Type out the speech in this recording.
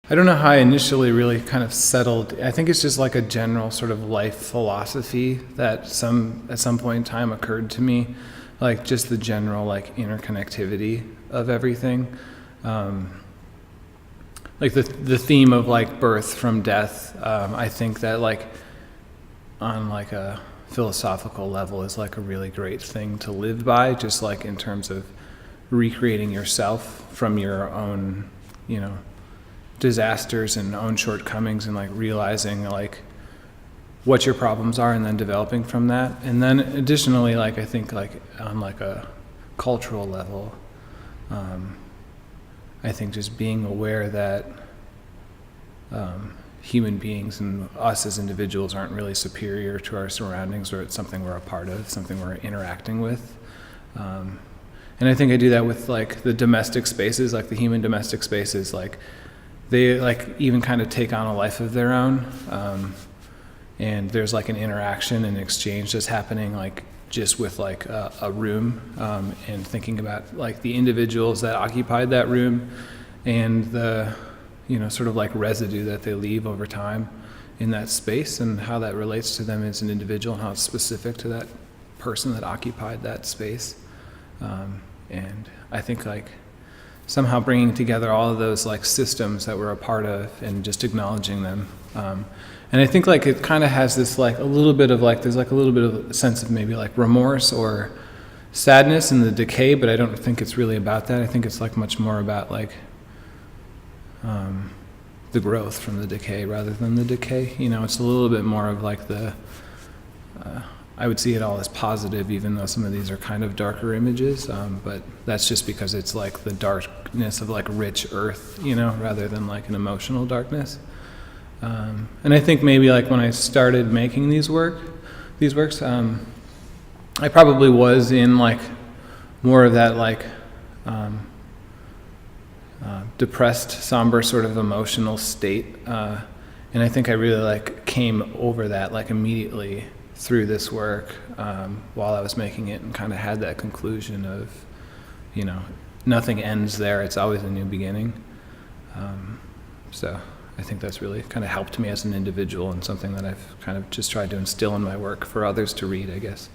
I don't know how I initially really kind of settled. I think it's just like a general sort of life philosophy that at some point in time occurred to me, like just the general like interconnectivity of everything. Like the theme of like birth from death. I think that like on like a philosophical level is like a really great thing to live by, just like in terms of recreating yourself from your own, disasters and own shortcomings, and like realizing like what your problems are and then developing from that. And then additionally, like I think like on like a cultural level, I think just being aware that human beings and us as individuals aren't really superior to our surroundings, or it's something we're a part of, something we're interacting with. And I think I do that with like the domestic spaces, like the human domestic spaces, like they like even kind of take on a life of their own. And there's like an interaction and exchange that's happening like just with like a room, and thinking about like the individuals that occupied that room and the sort of like residue that they leave over time in that space, and how that relates to them as an individual and how it's specific to that person that occupied that space. And I think like somehow bringing together all of those like systems that we're a part of and just acknowledging them. And I think like it kind of has this like a little bit of like, there's like a little bit of a sense of maybe like remorse or sadness in the decay, but I don't think it's really about that. I think it's like much more about like the growth from the decay rather than the decay. It's a little bit more of like I would see it all as positive, even though some of these are kind of darker images, but that's just because it's like the darkness of like rich earth, rather than like an emotional darkness. And I think maybe like when I started making these works, I probably was in like more of that like depressed, somber sort of emotional state, and I think I really like came over that like immediately through this work while I was making it, and kind of had that conclusion of, nothing ends there, it's always a new beginning. So I think that's really kind of helped me as an individual, and something that I've kind of just tried to instill in my work for others to read, I guess.